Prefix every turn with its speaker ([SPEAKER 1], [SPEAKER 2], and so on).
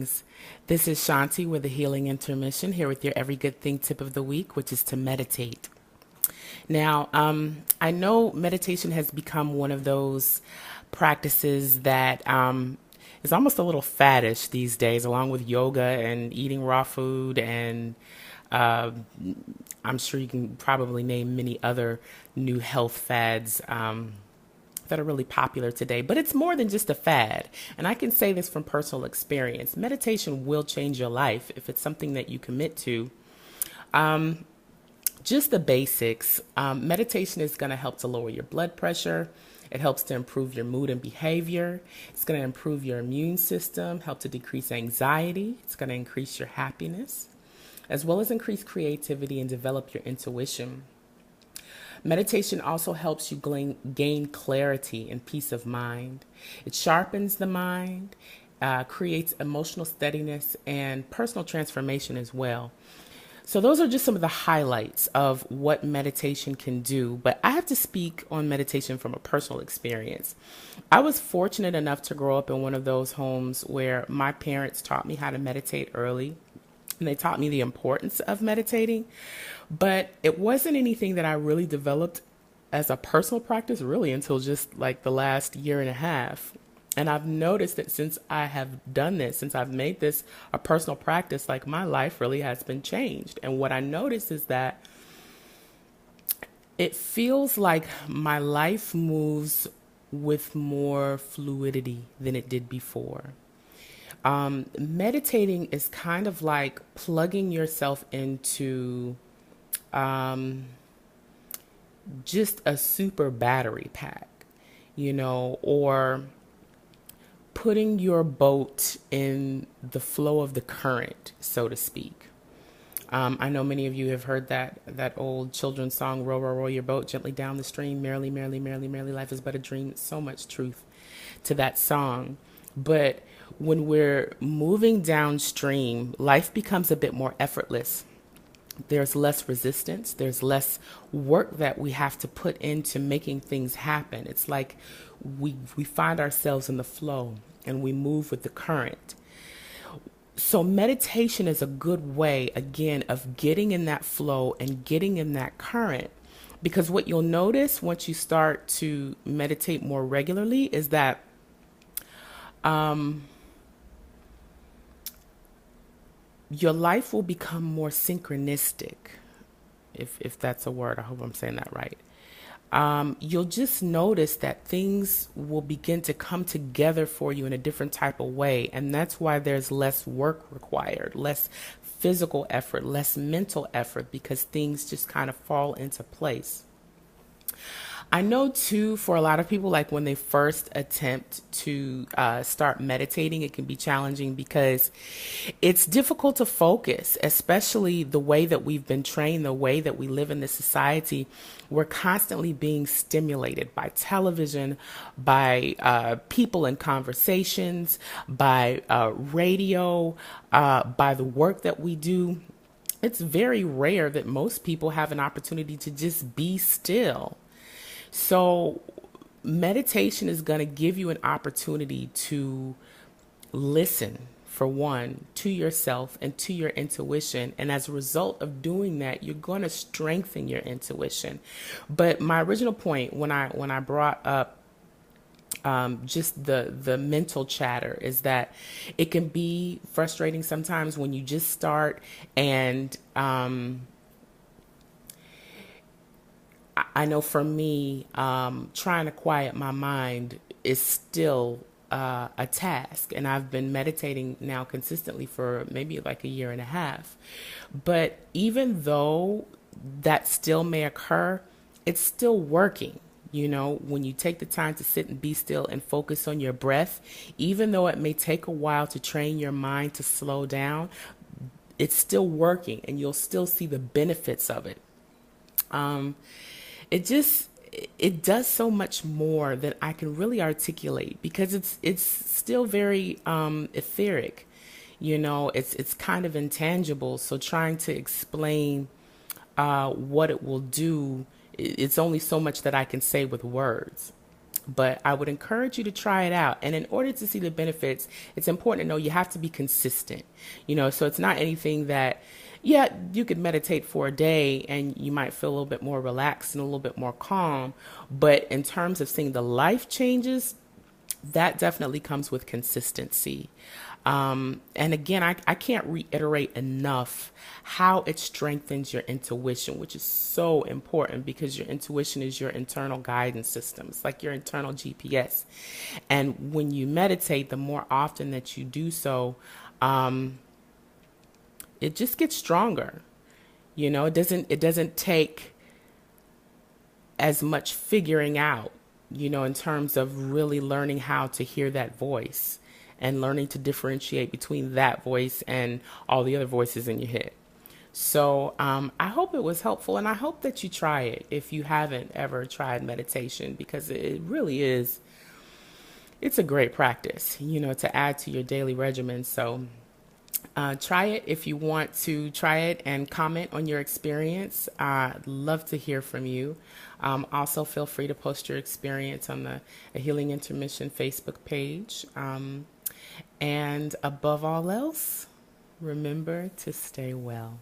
[SPEAKER 1] Greetings. This is Shanti with the Healing Intermission, here with your every good thing tip of the week, which is to meditate. Now, I know meditation has become one of those practices that is almost a little faddish these days, along with yoga and eating raw food. And uh, I'm sure you can probably name many other new health fads that are really popular today. But it's more than just a fad. And I can say this from personal experience. Meditation will change your life if it's something that you commit to. Just the basics. Meditation is going to help to lower your blood pressure. It helps to improve your mood and behavior. It's going to improve your immune system, help to decrease anxiety. It's going to increase your happiness, as well as increase creativity and develop your intuition. Meditation also helps you gain clarity and peace of mind. It sharpens the mind, creates emotional steadiness, and personal transformation as well. So those are just some of the highlights of what meditation can do. But I have to speak on meditation from a personal experience. I was fortunate enough to grow up in one of those homes where my parents taught me how to meditate early. And they taught me the importance of meditating. But it wasn't anything that I really developed as a personal practice really until just like the last year and a half. And I've noticed that since I have done this, since I've made this a personal practice, like my life really has been changed. And what I notice is that it feels like my life moves with more fluidity than it did before. Meditating is kind of like plugging yourself into just a super battery pack, or putting your boat in the flow of the current, so to speak. I know many of you have heard that old children's song, row, row, row your boat gently down the stream, merrily, merrily, merrily, merrily, life is but a dream. So much truth to that song. But when we're moving downstream, life becomes a bit more effortless. There's less resistance. There's less work that we have to put into making things happen. It's like we find ourselves in the flow and we move with the current. So meditation is a good way, again, of getting in that flow and getting in that current. Because what you'll notice once you start to meditate more regularly is that your life will become more synchronistic, if that's a word. I hope I'm saying that right. You'll just notice that things will begin to come together for you in a different type of way. And that's why there's less work required, less physical effort, less mental effort, because things just kind of fall into place. I know too, for a lot of people, like when they first attempt to start meditating, it can be challenging because it's difficult to focus, especially the way that we've been trained, the way that we live in this society. We're constantly being stimulated by television, by people in conversations, by radio, by the work that we do. It's very rare that most people have an opportunity to just be still. So meditation is going to give you an opportunity to listen, for one, to yourself and to your intuition. And as a result of doing that, you're going to strengthen your intuition. But my original point when I brought up just the mental chatter is that it can be frustrating sometimes when you just start and I know for me, trying to quiet my mind is still a task. And I've been meditating now consistently for maybe like a year and a half. But even though that still may occur, it's still working. When you take the time to sit and be still and focus on your breath, even though it may take a while to train your mind to slow down, it's still working and you'll still see the benefits of it. It does so much more than I can really articulate because it's still very etheric, it's kind of intangible. So trying to explain what it will do, it's only so much that I can say with words. But I would encourage you to try it out. And in order to see the benefits, it's important to know you have to be consistent. So it's not anything that, yeah, you could meditate for a day and you might feel a little bit more relaxed and a little bit more calm. But in terms of seeing the life changes, that definitely comes with consistency. And again, I can't reiterate enough how it strengthens your intuition, which is so important because your intuition is your internal guidance system. It's like your internal GPS. And when you meditate, the more often that you do so, it just gets stronger. It doesn't take as much figuring out, in terms of really learning how to hear that voice and learning to differentiate between that voice and all the other voices in your head. So I hope it was helpful, and I hope that you try it if you haven't ever tried meditation, because it really is, it's a great practice, to add to your daily regimen. So try it if you want to try it and comment on your experience. I'd love to hear from you. Also, feel free to post your experience on the A Healing Intermission Facebook page. And above all else, remember to stay well.